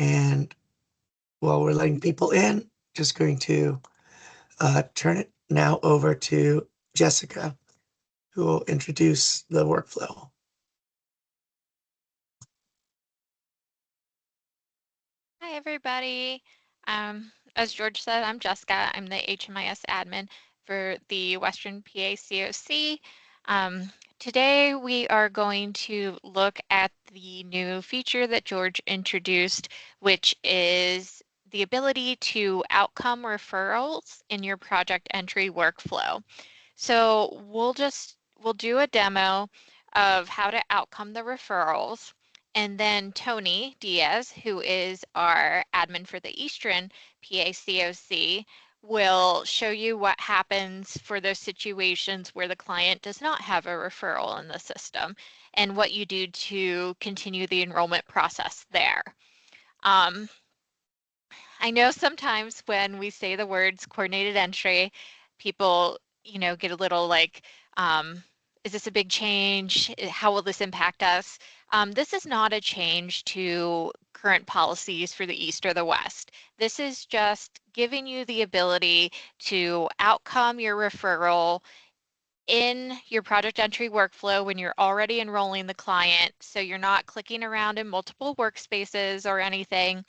And while we're letting people in, just going to turn it now over to Jessica, who will introduce the workflow. Hi, everybody. As George said, I'm Jessica. I'm the HMIS admin for the Western PA COC. Today, we are going to look at the new feature that George introduced, which is the ability to outcome referrals in your project entry workflow. So we'll do a demo of how to outcome the referrals. And then Tony Diaz, who is our admin for the Eastern PACOC, will show you what happens for those situations where the client does not have a referral in the system and what you do to continue the enrollment process there. I know sometimes when we say the words coordinated entry, people, get a little like, is this a big change? How will this impact us? This is not a change to current policies for the East or the West. This is just giving you the ability to outcome your referral in your project entry workflow when you're already enrolling the client. So you're not clicking around in multiple workspaces or anything.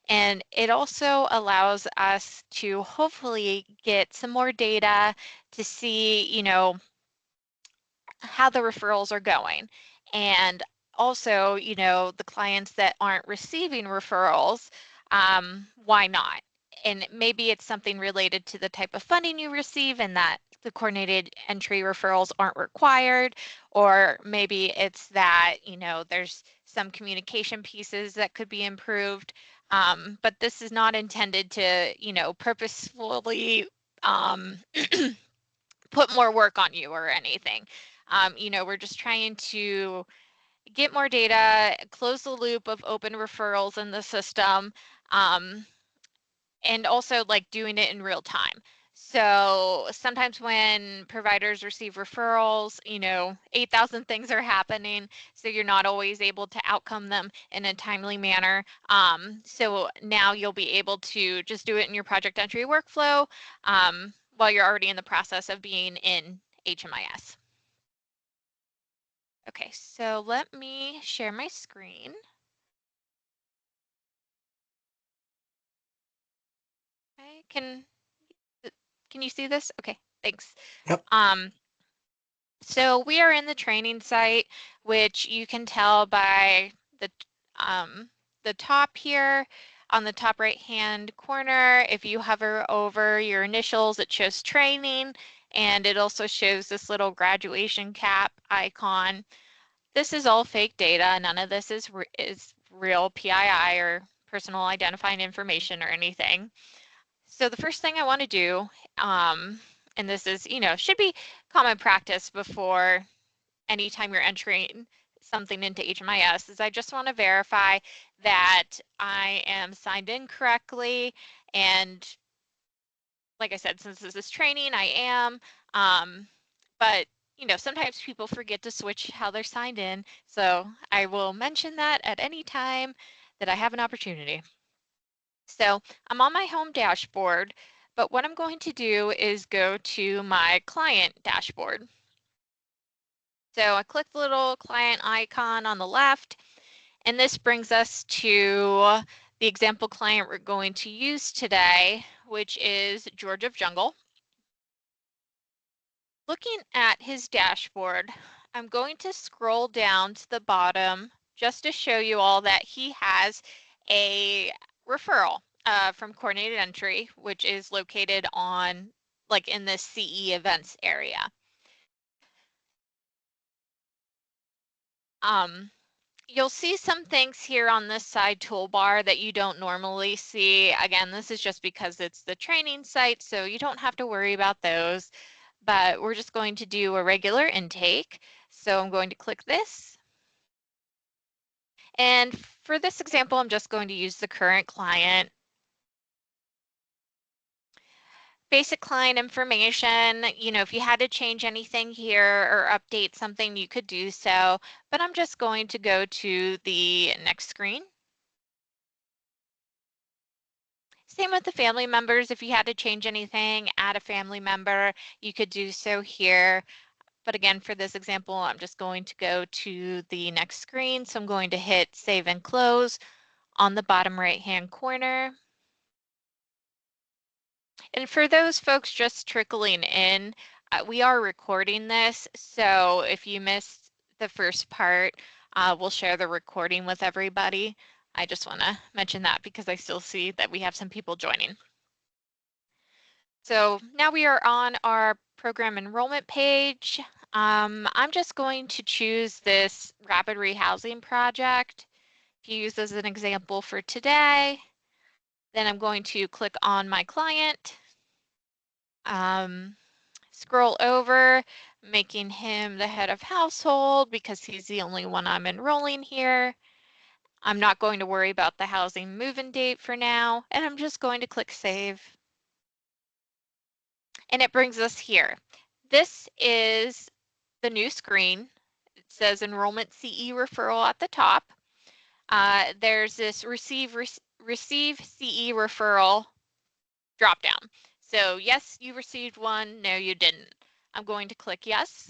And it also allows us to hopefully get some more data to see, how the referrals are going. And also, the clients that aren't receiving referrals, why not? And maybe it's something related to the type of funding you receive and that the coordinated entry referrals aren't required, or maybe it's that, there's some communication pieces that could be improved. But this is not intended to, purposefully put more work on you or anything. We're just trying to get more data, close the loop of open referrals in the system, and also like doing it in real time. So sometimes when providers receive referrals, 8,000 things are happening, so you're not always able to outcome them in a timely manner. So now you'll be able to just do it in your project entry workflow while you're already in the process of being in HMIS. Okay, so let me share my screen. Okay, can you see this? Okay, thanks. Yep. So we are in the training site, which you can tell by the top here on the top right-hand corner. If you hover over your initials, it shows training, and it also shows this little graduation cap icon. This is all fake data. None of this is real PII or personal identifying information or anything. So the first thing I want to do, and this is, should be common practice before anytime you're entering something into HMIS, is I just want to verify that I am signed in correctly. And like I said, since this is training, I am. But sometimes people forget to switch how they're signed in. So I will mention that at any time that I have an opportunity. So I'm on my home dashboard, but what I'm going to do is go to my client dashboard. So I click the little client icon on the left, and this brings us to the example client we're going to use today, which is George of Jungle. Looking at his dashboard, I'm going to scroll down to the bottom just to show you all that he has a referral from coordinated entry, which is located on like in the CE events area. You'll see some things here on this side toolbar that you don't normally see. Again, this is just because it's the training site, so you don't have to worry about those, but we're just going to do a regular intake. So I'm going to click this. And for this example, I'm just going to use the current client. Basic client information, if you had to change anything here or update something, you could do so, but I'm just going to go to the next screen. Same with the family members. If you had to change anything, add a family member, you could do so here. But again, for this example, I'm just going to go to the next screen. So I'm going to hit Save and Close on the bottom right-hand corner. And for those folks just trickling in, we are recording this. So if you missed the first part, we'll share the recording with everybody. I just want to mention that because I still see that we have some people joining. So now we are on our program enrollment page. I'm just going to choose this rapid rehousing project to use as an example for today. Then I'm going to click on my client, scroll over, making him the head of household because he's the only one I'm enrolling here. I'm not going to worry about the housing move-in date for now, and I'm just going to click Save. And it brings us here. This is the new screen. It says Enrollment CE Referral at the top. There's this Receive CE Referral dropdown. So yes, you received one. No, you didn't. I'm going to click Yes.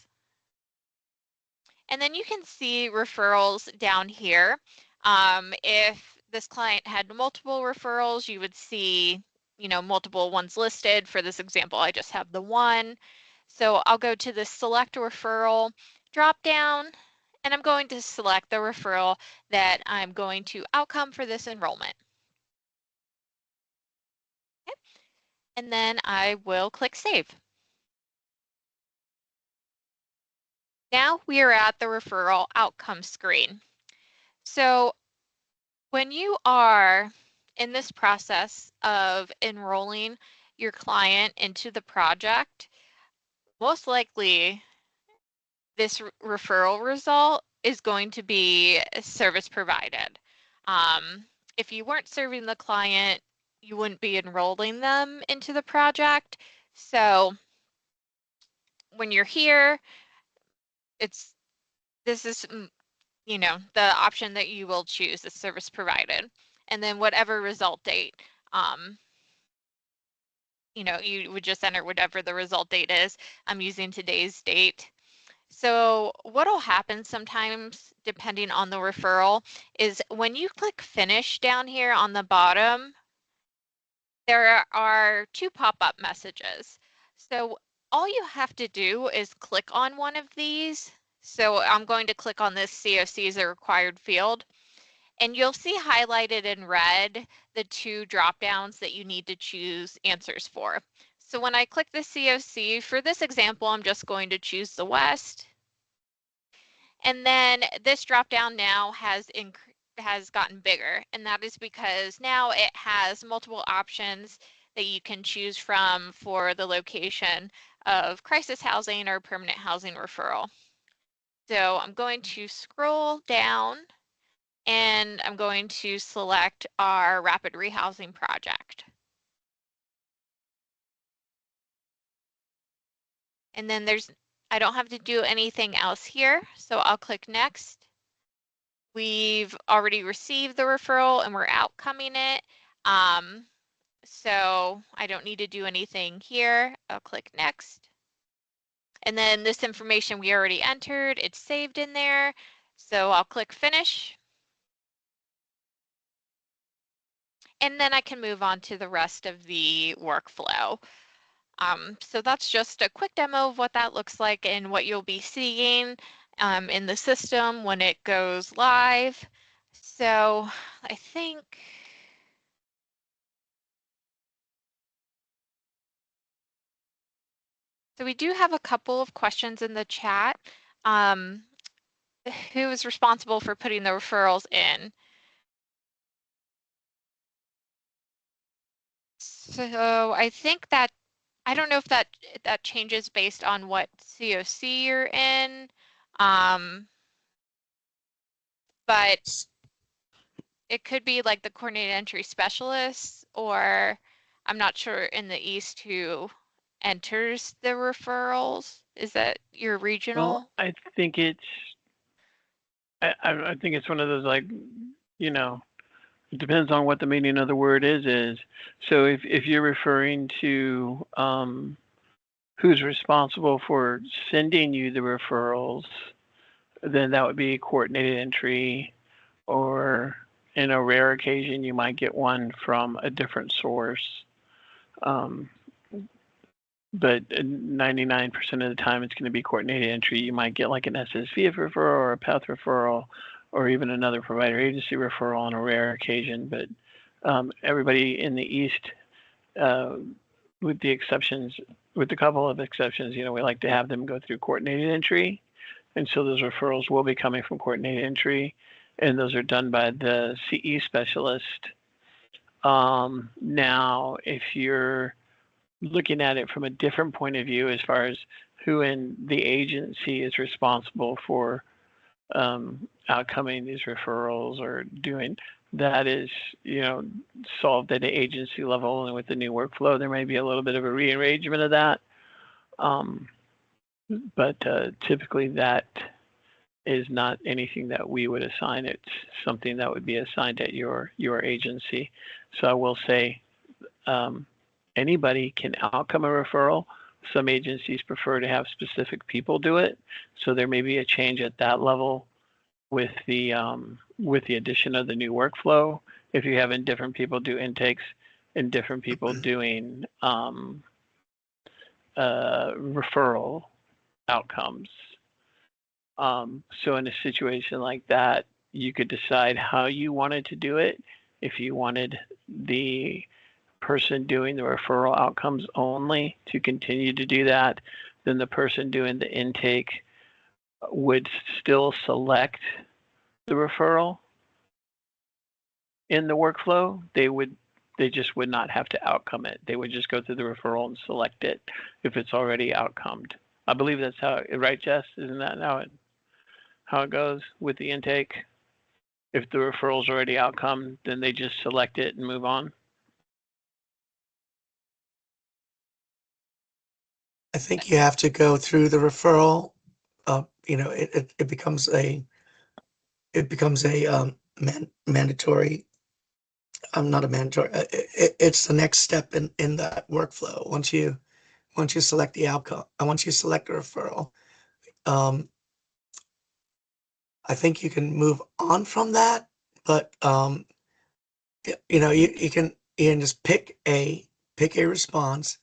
And then you can see referrals down here. If this client had multiple referrals, you would see, multiple ones listed. For this example, I just have the one. So I'll go to the Select Referral drop down, and I'm going to select the referral that I'm going to outcome for this enrollment. Okay. And then I will click Save. Now we are at the referral outcome screen. So when you are in this process of enrolling your client into the project, most likely this referral result is going to be service provided. If you weren't serving the client, you wouldn't be enrolling them into the project. So when you're here, this is the option that you will choose is service provided. And then whatever result date, you would just enter whatever the result date is. I'm using today's date. So what'll happen sometimes, depending on the referral, is when you click finish down here on the bottom, there are two pop-up messages. So all you have to do is click on one of these. So I'm going to click on this COC as a required field. And you'll see highlighted in red the two drop downs that you need to choose answers for. So when I click the COC, for this example, I'm just going to choose the West. And then this drop down now has gotten bigger, and that is because now it has multiple options that you can choose from for the location of crisis housing or permanent housing referral. So I'm going to scroll down and I'm going to select our rapid rehousing project. And then I don't have to do anything else here, so I'll click next. We've already received the referral and we're outcoming it. So I don't need to do anything here. I'll click next. And then this information we already entered, it's saved in there. So I'll click finish. And then I can move on to the rest of the workflow. So that's just a quick demo of what that looks like and what you'll be seeing in the system when it goes live. So I think we do have a couple of questions in the chat. Who is responsible for putting the referrals in? So I think that I don't know if that changes based on what COC you're in, but it could be like the coordinated entry specialist, or I'm not sure in the East who enters the referrals. Is that your regional? Well, I think it's one of those, like, It depends on what the meaning of the word is. So if you're referring to who's responsible for sending you the referrals, then that would be coordinated entry, or in a rare occasion, you might get one from a different source. Um, but 99% of the time, it's going to be coordinated entry. You might get like an SSVF referral or a path referral, or even another provider agency referral on a rare occasion. But everybody in the East, uh, with the exceptions, with a couple of exceptions, we like to have them go through coordinated entry. And so those referrals will be coming from coordinated entry, and those are done by the CE specialist. Now, if you're looking at it from a different point of view, as far as who in the agency is responsible for outcoming these referrals or doing that, is solved at the agency level, and with the new workflow, there may be a little bit of a rearrangement of that. But typically that is not anything that we would assign. It's something that would be assigned at your agency. So I will say anybody can outcome a referral. Some agencies prefer to have specific people do it. So there may be a change at that level with the addition of the new workflow. If you're having different people do intakes and different people doing referral outcomes. So in a situation like that, you could decide how you wanted to do it. If you wanted the person doing the referral outcomes only to continue to do that, then the person doing the intake would still select the referral in the workflow. They just would not have to outcome it. They would just go through the referral and select it if it's already outcomed. I believe that's right, Jess? Isn't that how it goes with the intake? If the referral's already outcome, then they just select it and move on. I think you have to go through the referral. It becomes a mandatory. Not a mandatory. It's the next step in that workflow. Once you select the outcome, and once you select a referral, I think you can move on from that. But you can just pick a response,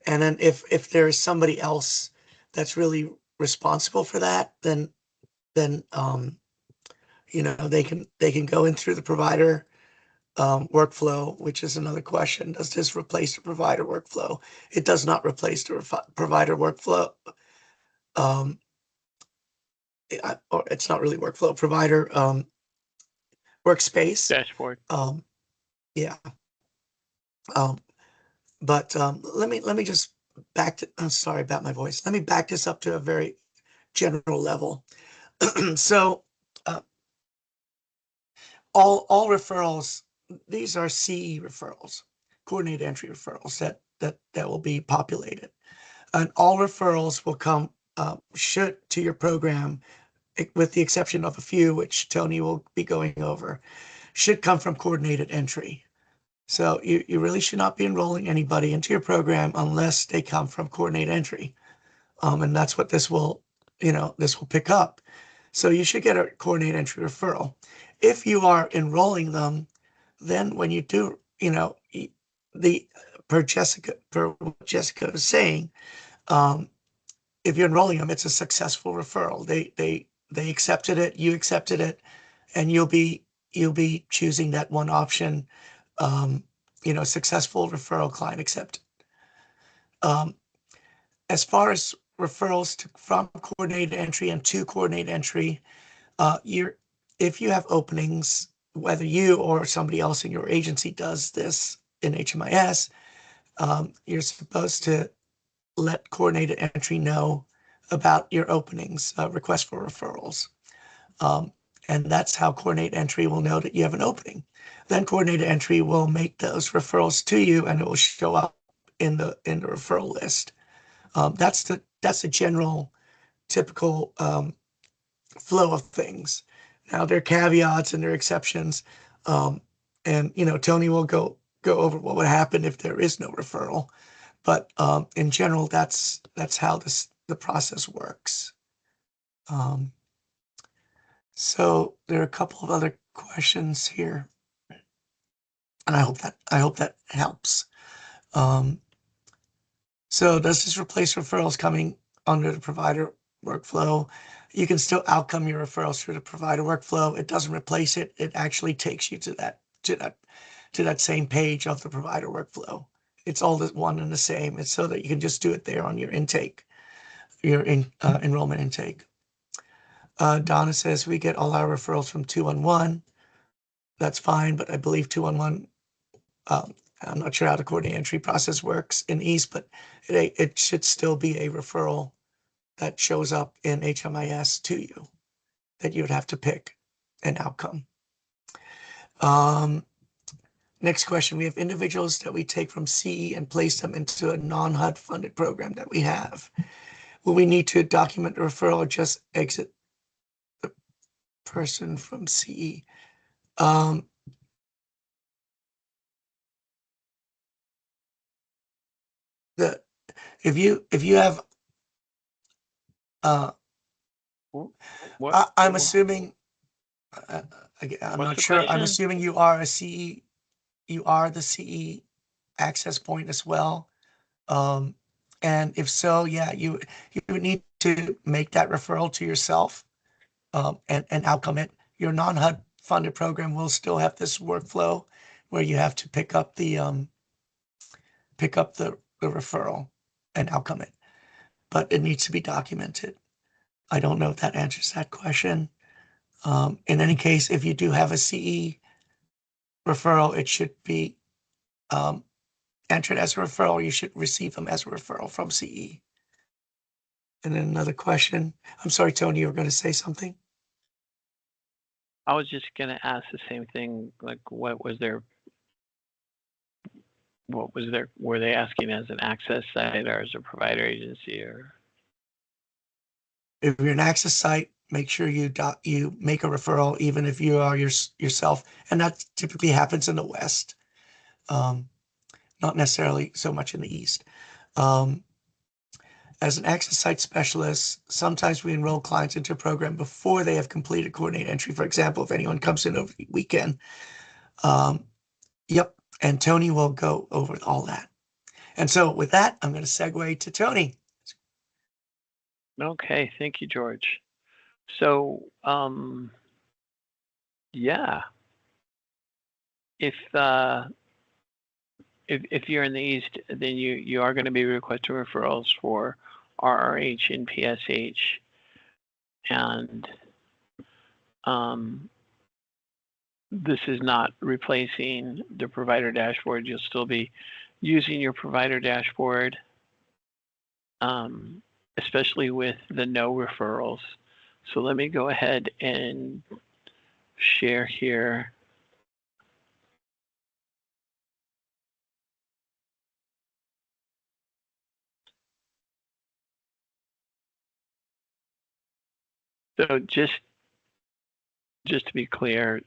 and then if there is somebody else that's really responsible for that, then they can go in through the provider workflow, which is another question. Does this replace the provider workflow? It does not replace the provider workflow. Or it's not really workflow, provider workspace. Dashboard. Yeah. But let me just I'm sorry about my voice. Let me back this up to a very general level. So all referrals, these are CE referrals, coordinated entry referrals that will be populated. And all referrals will come should to your program, with the exception of a few, which Tony will be going over, should come from coordinated entry. So you really should not be enrolling anybody into your program unless they come from coordinated entry. And that's what this will pick up. So you should get a coordinated entry referral. If you are enrolling them, then when you do, per what Jessica is saying, if you're enrolling them, it's a successful referral. They accepted it, you accepted it, and you'll be choosing that one option. Successful referral, client accepted. As far as referrals from coordinated entry and to coordinated entry, if you have openings, whether you or somebody else in your agency does this in HMIS, you're supposed to let coordinated entry know about your openings, request for referrals. And that's how coordinated entry will know that you have an opening. Then coordinated entry will make those referrals to you, and it will show up in the referral list. That's the general typical flow of things. Now there are caveats and there are exceptions. And Tony will go over what would happen if there is no referral. But in general, that's how the process works. So there are a couple of other questions here, and I hope that helps. So does this replace referrals coming under the provider workflow? You can still outcome your referrals through the provider workflow. It doesn't replace it. It actually takes you to that same page of the provider workflow. It's all the one and the same. It's so that you can just do it there on your intake, your enrollment intake. Donna says we get all our referrals from 211. That's fine, but I believe 211. I'm not sure how the coordinate entry process works in East, but it should still be a referral that shows up in HMIS to you that you would have to pick an outcome. Next question. We have individuals that we take from CE and place them into a non-HUD funded program that we have. Will we need to document the referral or just exit the person from CE? If you have I'm assuming I'm not sure. Question? I'm assuming you are a CE. You are the CE access point as well. And if so, yeah, you would need to make that referral to yourself and outcome it. Your non-HUD funded program will still have this workflow where you have to pick up the referral and outcome it, but it needs to be documented. I don't know if that answers that question. In any case, if you do have a CE referral, it should be entered as a referral. You should receive them as a referral from CE. And then another question. I'm sorry, Tony, you were going to say something? I was just going to ask the same thing. Like, were they asking as an access site or as a provider agency? Or if you're an access site, make sure you make a referral, even if you are yourself. And that typically happens in the West. Not necessarily so much in the East. As an access site specialist, sometimes we enroll clients into a program before they have completed coordinated entry. For example, if anyone comes in over the weekend. Yep. And Tony will go over all that. And so with that, I'm going to segue to Tony. Okay. Thank you, George. So, yeah. If you're in the East, then you are going to be requesting referrals for RRH and PSH, and this is not replacing the provider dashboard. You'll still be using your provider dashboard, especially with the no referrals. So let me go ahead and share here. So just to be clear,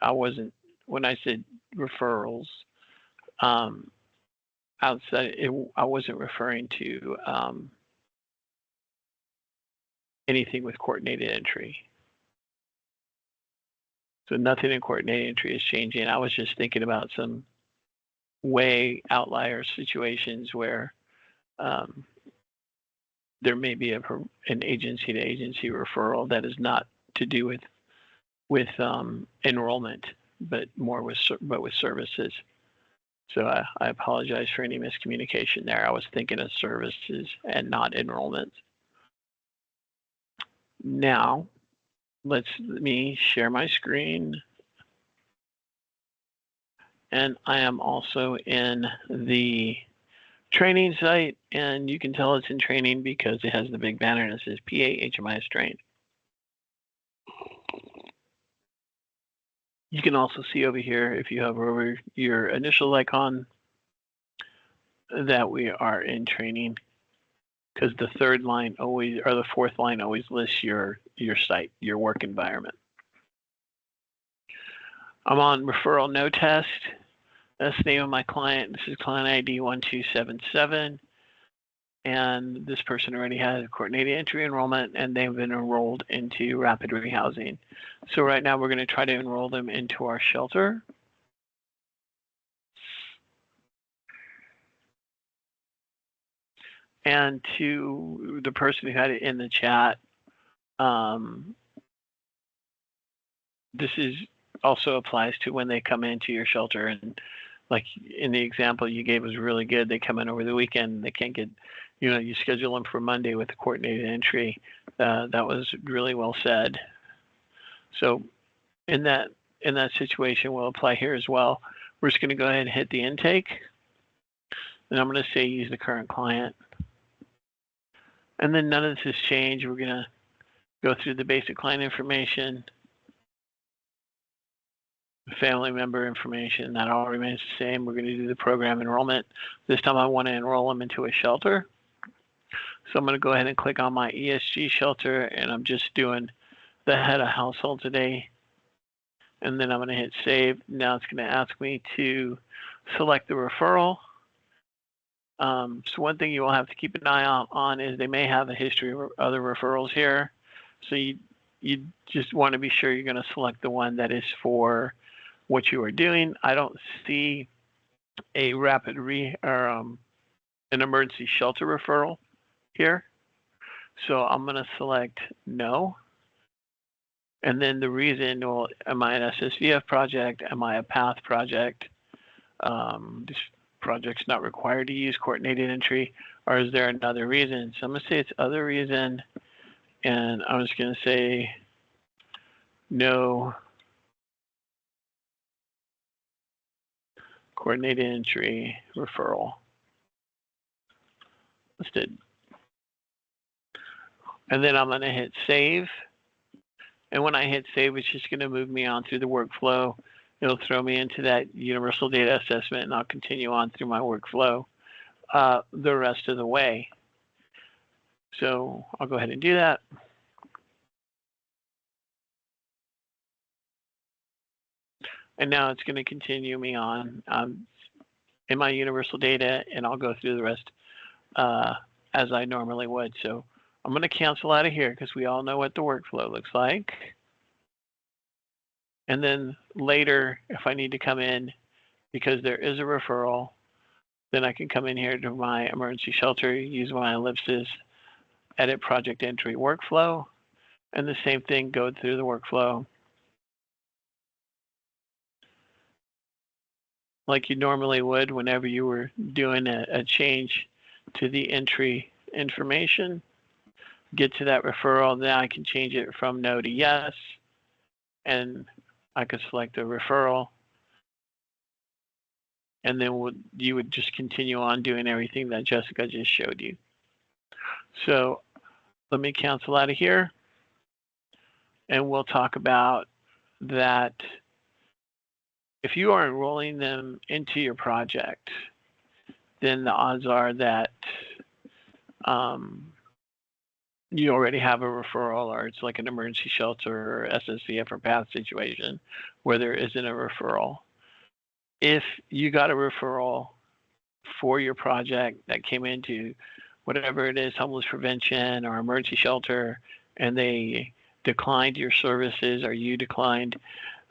when I said referrals, outside I wasn't referring to anything with coordinated entry. So nothing in coordinated entry is changing. I was just thinking about some way outlier situations where there may be an agency to agency referral that is not to do with enrollment, but more with services. So I apologize for any miscommunication there. I was thinking of services and not enrollment. Now, let me share my screen. And I am also in the training site, and you can tell it's in training because it has the big banner that says PA HMIS trained. You can also see over here, if you hover over your initial icon, that we are in training, because the third line always, or the fourth line always lists your site, your work environment. I'm on referral no test, That's the name of my client. This is client ID 1277. And this person already has a coordinated entry enrollment, and they've been enrolled into rapid rehousing. So right now we're going to try to enroll them into our shelter. And to the person who had it in the chat, this is also applies to when they come into your shelter. And like in the example you gave was really good. They come in over the weekend, they can't get, you schedule them for Monday with a coordinated entry. That was really well said. So in that situation, we'll apply here as well. We're just going to go ahead and hit the intake. And I'm going to say use the current client. And then none of this has changed. We're going to go through the basic client information, family member information, that all remains the same. We're going to do the program enrollment. This time I want to enroll them into a shelter. So I'm going to go ahead and click on my ESG shelter, and I'm just doing the head of household today. And then I'm going to hit save. Now it's going to ask me to select the referral. So one thing you will have to keep an eye out on is they may have a history of other referrals here. So you just want to be sure you're going to select the one that is for what you are doing. I don't see a an emergency shelter referral here. So I'm going to select no. And then the reason, well, am I an SSVF project? Am I a PATH project? This project's not required to use coordinated entry, or is there another reason? So I'm going to say it's other reason, and I'm just going to say no coordinated entry referral listed. And then I'm going to hit save. And when I hit save, it's just going to move me on through the workflow. It'll throw me into that universal data assessment, and I'll continue on through my workflow the rest of the way. So I'll go ahead and do that. And now it's going to continue me on in my universal data, and I'll go through the rest as I normally would. So I'm going to cancel out of here because we all know what the workflow looks like. And then later, if I need to come in because there is a referral, then I can come in here to my emergency shelter, use my ellipsis, edit project entry workflow, and the same thing, go through the workflow like you normally would whenever you were doing a change to the entry information. Get to that referral, then I can change it from no to yes, and I could select a referral, and then you would just continue on doing everything that Jessica just showed you. So let me cancel out of here, and we'll talk about that. If you are enrolling them into your project, then the odds are that you already have a referral, or it's like an emergency shelter or SSVF or PATH situation where there isn't a referral. If you got a referral for your project that came into whatever it is, homeless prevention or emergency shelter, and they declined your services, or you declined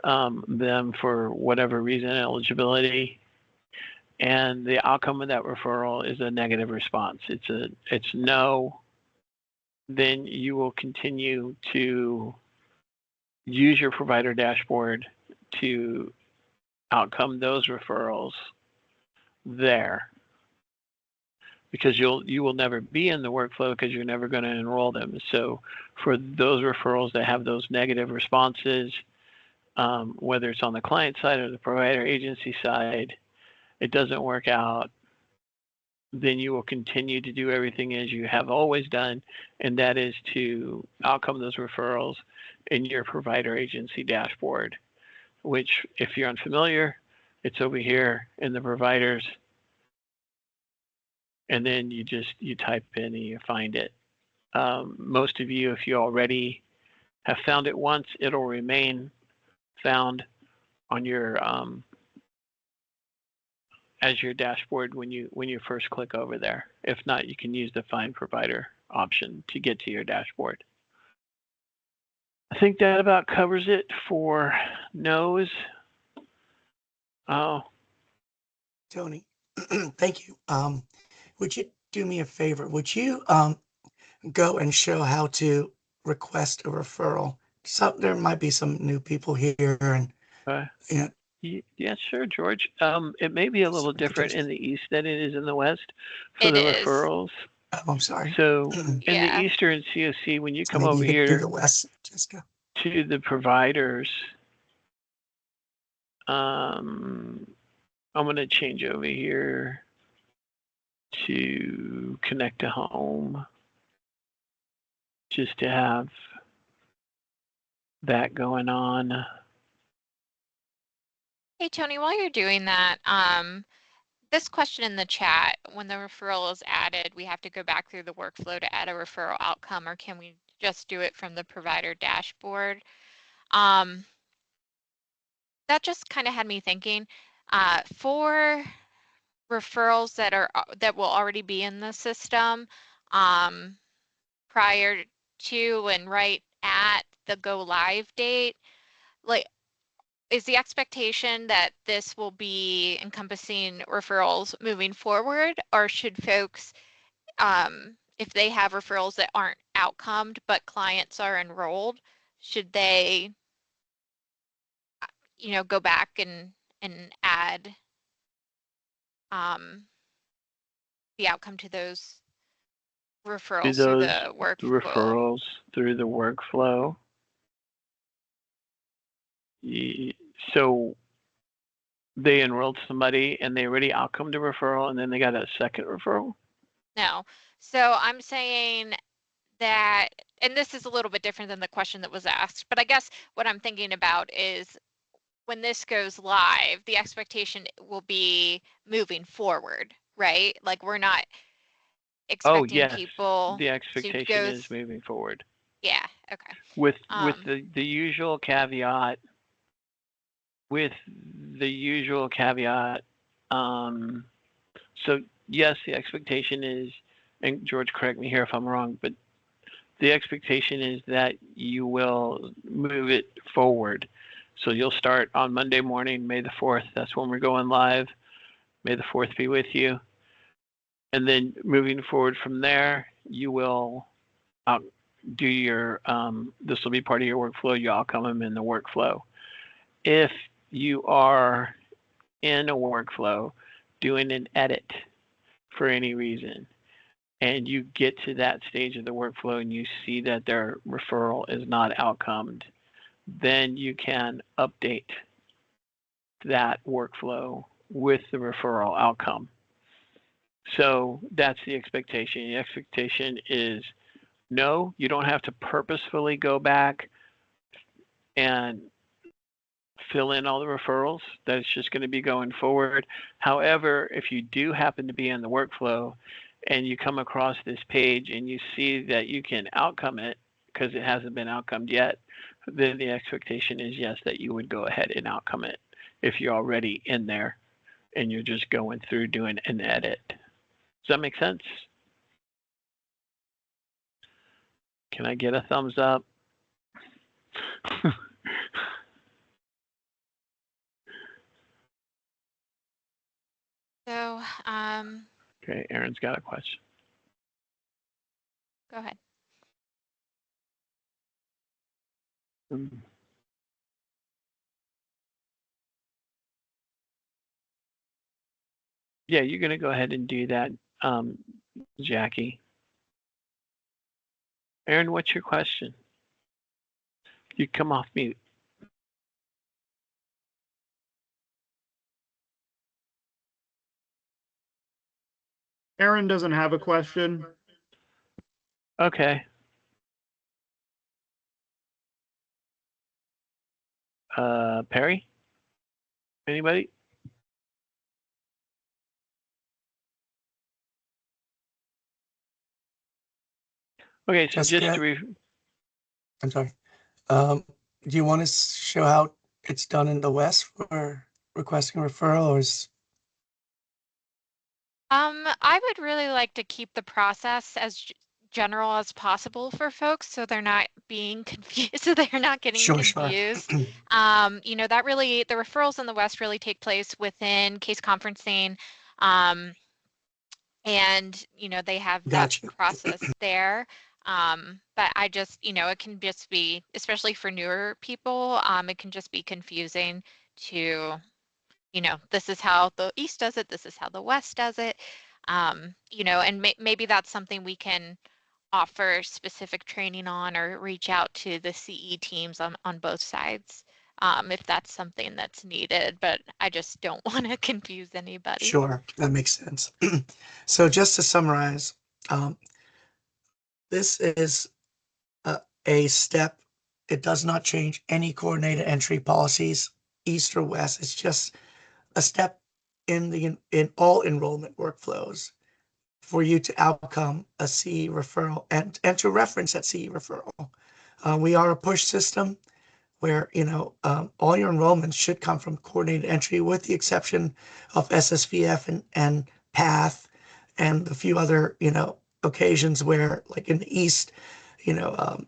them for whatever reason, eligibility, and the outcome of that referral is a negative response, it's no, then you will continue to use your provider dashboard to outcome those referrals there, because you will never be in the workflow because you're never going to enroll them. So for those referrals that have those negative responses, whether it's on the client side or the provider agency side, it doesn't work out, then you will continue to do everything as you have always done, and that is to outcome those referrals in your provider agency dashboard, which, if you're unfamiliar, it's over here in the providers, and then you type in and you find it. Most of you, if you already have found it once, it'll remain found on your as your dashboard when you first click over there. If not, you can use the Find Provider option to get to your dashboard. I think that about covers it for no's. Oh, Tony, thank you. Would you do me a favor? Would you go and show how to request a referral? So there might be some new people here, and uh, you know, yeah, sure, George. It may be a little different in the East than it is in the West for It the is. referrals. oh, I'm sorry. So in the Yeah. Eastern COC, when you So come maybe over you could do here the West, Jessica. to the providers, I'm going to change over here to connect to home just to have that going on. Hey, Tony, while you're doing that, this question in the chat, when the referral is added, we have to go back through the workflow to add a referral outcome, or can we just do it from the provider dashboard? That just kind of had me thinking, for referrals that will already be in the system, prior to and right at the go live date, like, is the expectation that this will be encompassing referrals moving forward, or should folks, if they have referrals that aren't outcomed but clients are enrolled, should they, go back and add the outcome to those Do referrals through those the workflow? referrals through the workflow. So they enrolled somebody and they already outcomed a referral and then they got a second referral? No. So I'm saying that, and this is a little bit different than the question that was asked, but I guess what I'm thinking about is when this goes live, the expectation will be moving forward, right? Like, we're not Oh, expecting yes. people The to expectation go. is moving forward. Yeah. Okay. With the usual caveat, so yes, the expectation is, and George, correct me here if I'm wrong, but the expectation is that you will move it forward. So you'll start on Monday morning, May the 4th. That's when we're going live. May the 4th be with you. And then moving forward from there, you will do your, this will be part of your workflow. You outcome them in the workflow. If you are in a workflow doing an edit for any reason, and you get to that stage of the workflow and you see that their referral is not outcomed, then you can update that workflow with the referral outcome. So that's the expectation. The expectation is no, you don't have to purposefully go back and fill in all the referrals. That's just going to be going forward. However, if you do happen to be in the workflow and you come across this page and you see that you can outcome it because it hasn't been outcomed yet, then the expectation is yes, that you would go ahead and outcome it if you're already in there and you're just going through doing an edit. Does that make sense? Can I get a thumbs up? So, Okay, Aaron's got a question. go ahead. Yeah, you're going to go ahead and do that, Jackie. Aaron, what's your question? You come off mute. Aaron doesn't have a question. Okay. Perry? Anybody? Okay, so Jessica, just to I'm sorry. Do you want to show how it's done in the West for requesting a referral, or is I would really like to keep the process as general as possible for folks so they're not being confused, so they're not getting Sure, sure. confused. You know, that really, the referrals in the West really take place within case conferencing. And, you know, they have that Gotcha. process there. But I just, you know, it can just be, especially for newer people, it can just be confusing to, you know, this is how the East does it, this is how the West does it. You know, and maybe that's something we can offer specific training on or reach out to the CE teams on both sides, if that's something that's needed, but I just don't want to confuse anybody. Sure, that makes sense. So just to summarize, this is a step. It does not change any coordinated entry policies, East or West. It's just a step in all enrollment workflows for you to outcome a CE referral and to reference that CE referral. We are a push system where, you know, all your enrollments should come from coordinated entry with the exception of SSVF and PATH and a few other, you know, occasions where, like in the East, you know,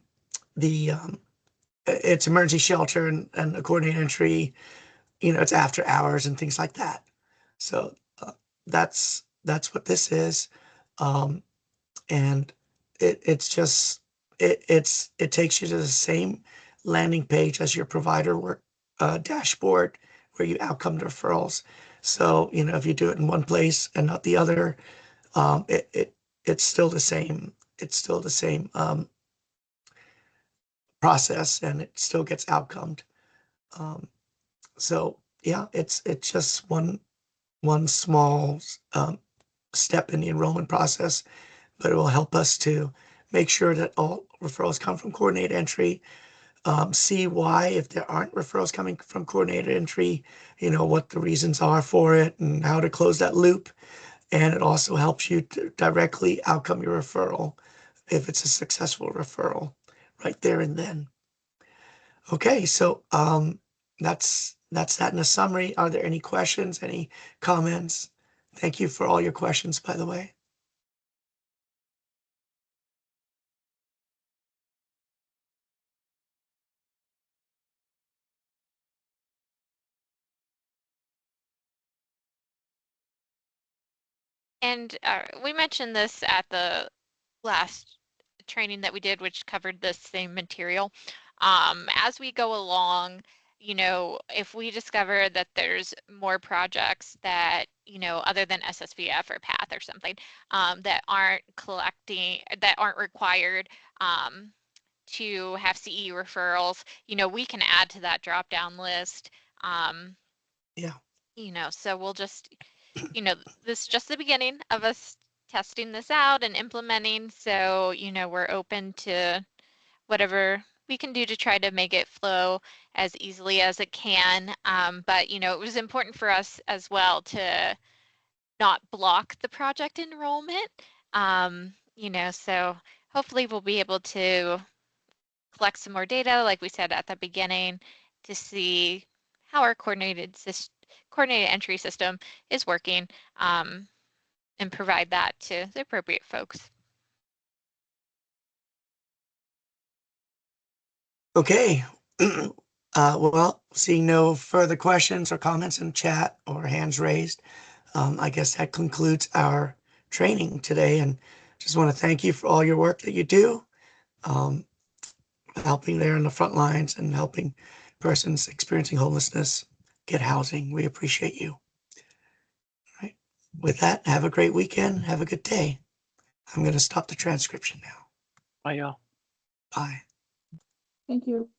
it's emergency shelter and a coordinated entry, you know, it's after hours and things like that. So that's what this is. And it's just it takes you to the same landing page as your provider work dashboard where you outcome referrals. So, you know, if you do it in one place and not the other, it's still the same. It's still the same process, and it still gets outcomed. So yeah, it's just one small step in the enrollment process, but it will help us to make sure that all referrals come from coordinated entry. See why, if there aren't referrals coming from coordinated entry, you know, what the reasons are for it and how to close that loop. And it also helps you to directly outcome your referral if it's a successful referral right there and then. Okay, so that's that in a summary. Are there any questions, any comments? Thank you for all your questions, by the way. And we mentioned this at the last training that we did, which covered the same material. As we go along, you know, if we discover that there's more projects that, you know, other than SSVF or PATH or something, that aren't collecting, that aren't required to have CE referrals, you know, we can add to that drop down list. Yeah. You know, so we'll just, you know, this is just the beginning of us testing this out and implementing. So, you know, we're open to whatever we can do to try to make it flow as easily as it can. But, you know, it was important for us as well to not block the project enrollment. You know, so hopefully we'll be able to collect some more data, like we said at the beginning, to see how our coordinated entry system is working, and provide that to the appropriate folks. Okay. Well, seeing no further questions or comments in chat or hands raised, I guess that concludes our training today. And just want to thank you for all your work that you do, helping there in the front lines and helping persons experiencing homelessness get housing. We appreciate you. All right. With that, have a great weekend. Have a good day. I'm going to stop the transcription now. Bye, y'all. Bye. Thank you.